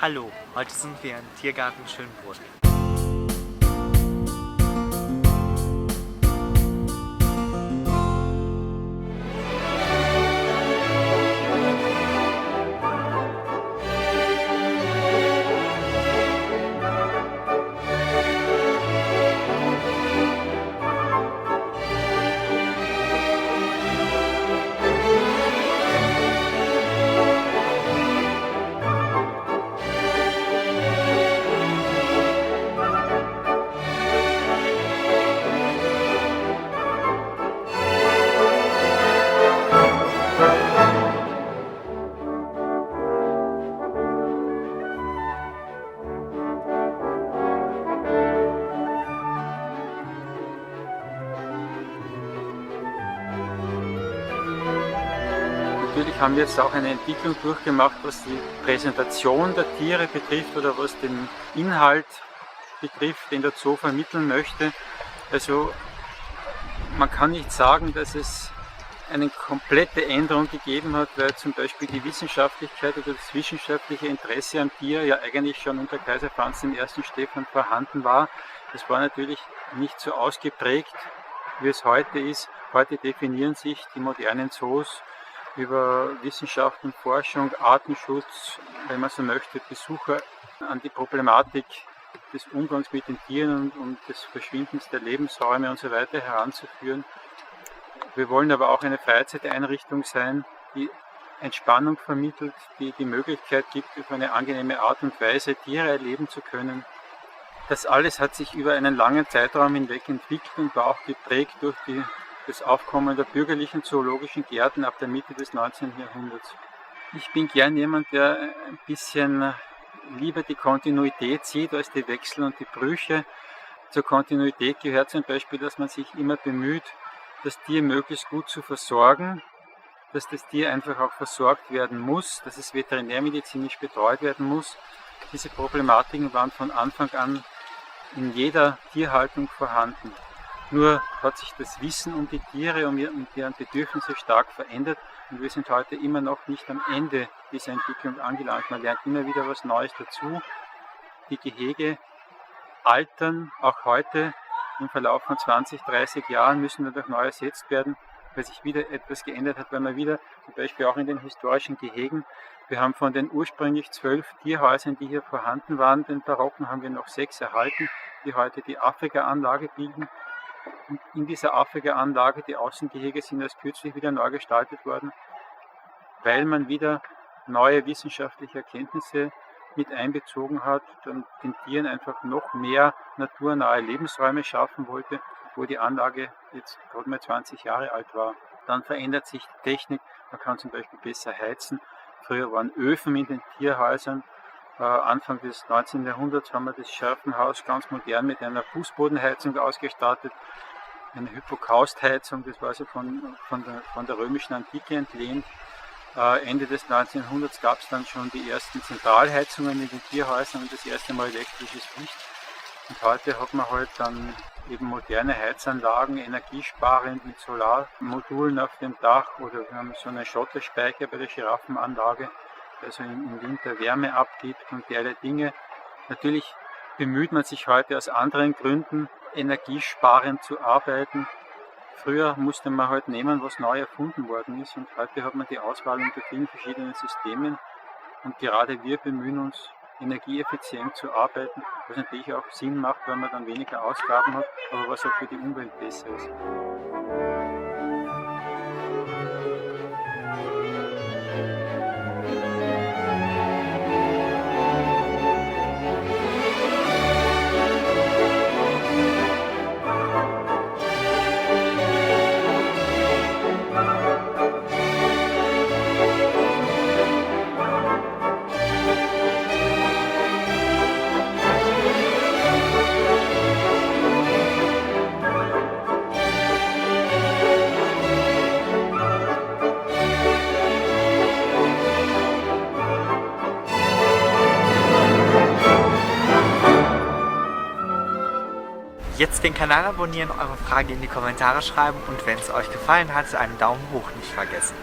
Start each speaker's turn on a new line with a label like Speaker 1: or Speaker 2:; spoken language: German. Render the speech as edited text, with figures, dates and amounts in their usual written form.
Speaker 1: Hallo, heute sind wir im Tiergarten Schönbrunn.
Speaker 2: Natürlich haben wir jetzt auch eine Entwicklung durchgemacht, was die Präsentation der Tiere betrifft oder was den Inhalt betrifft, den der Zoo vermitteln möchte. Also man kann nicht sagen, dass es eine komplette Änderung gegeben hat, weil zum Beispiel die Wissenschaftlichkeit oder das wissenschaftliche Interesse am Tier ja eigentlich schon unter Kaiser Franz I. Stephan vorhanden war. Das war natürlich nicht so ausgeprägt, wie es heute ist. Heute definieren sich die modernen Zoos über Wissenschaft und Forschung, Artenschutz, wenn man so möchte, Besucher an die Problematik des Umgangs mit den Tieren und des Verschwindens der Lebensräume und so weiter heranzuführen. Wir wollen aber auch eine Freizeiteinrichtung sein, die Entspannung vermittelt, die die Möglichkeit gibt, auf eine angenehme Art und Weise Tiere erleben zu können. Das alles hat sich über einen langen Zeitraum hinweg entwickelt und war auch geprägt durch das Aufkommen der bürgerlichen zoologischen Gärten ab der Mitte des 19. Jahrhunderts. Ich bin gern jemand, der ein bisschen lieber die Kontinuität sieht als die Wechsel und die Brüche. Zur Kontinuität gehört zum Beispiel, dass man sich immer bemüht, das Tier möglichst gut zu versorgen, dass das Tier einfach auch versorgt werden muss, dass es veterinärmedizinisch betreut werden muss. Diese Problematiken waren von Anfang an in jeder Tierhaltung vorhanden. Nur hat sich das Wissen um die Tiere und deren Bedürfnisse stark verändert und wir sind heute immer noch nicht am Ende dieser Entwicklung angelangt. Man lernt immer wieder was Neues dazu. Die Gehege altern auch heute im Verlauf von 20, 30 Jahren, müssen dadurch neu ersetzt werden, weil sich wieder etwas geändert hat, weil man wieder, zum Beispiel auch in den historischen Gehegen, wir haben von den ursprünglich 12 Tierhäusern, die hier vorhanden waren, den barocken, haben wir noch 6 erhalten, die heute die Afrika-Anlage bilden. Und in dieser Afrika-Anlage, die Außengehege sind erst kürzlich wieder neu gestaltet worden, weil man wieder neue wissenschaftliche Erkenntnisse mit einbezogen hat und den Tieren einfach noch mehr naturnahe Lebensräume schaffen wollte, wo die Anlage jetzt gerade mal 20 Jahre alt war. Dann verändert sich die Technik, man kann zum Beispiel besser heizen. Früher waren Öfen in den Tierhäusern. Anfang des 19. Jahrhunderts haben wir das Schärfenhaus ganz modern mit einer Fußbodenheizung ausgestattet. Eine Hypokaustheizung, das war also von der römischen Antike entlehnt. Ende des 19. Jahrhunderts gab es dann schon die ersten Zentralheizungen in den Tierhäusern und das erste Mal elektrisches Licht. Und heute hat man halt dann eben moderne Heizanlagen, energiesparend mit Solarmodulen auf dem Dach oder wir haben so einen Schotterspeicher bei der Giraffenanlage, der also im Winter Wärme abgibt und derlei Dinge. Natürlich bemüht man sich heute aus anderen Gründen, energiesparend zu arbeiten. Früher musste man halt nehmen, was neu erfunden worden ist und heute hat man die Auswahl unter vielen verschiedenen Systemen und gerade wir bemühen uns, energieeffizient zu arbeiten, was natürlich auch Sinn macht, weil man dann weniger Ausgaben hat, aber was auch für die Umwelt besser ist.
Speaker 1: Jetzt den Kanal abonnieren, eure Frage in die Kommentare schreiben und wenn es euch gefallen hat, einen Daumen hoch nicht vergessen.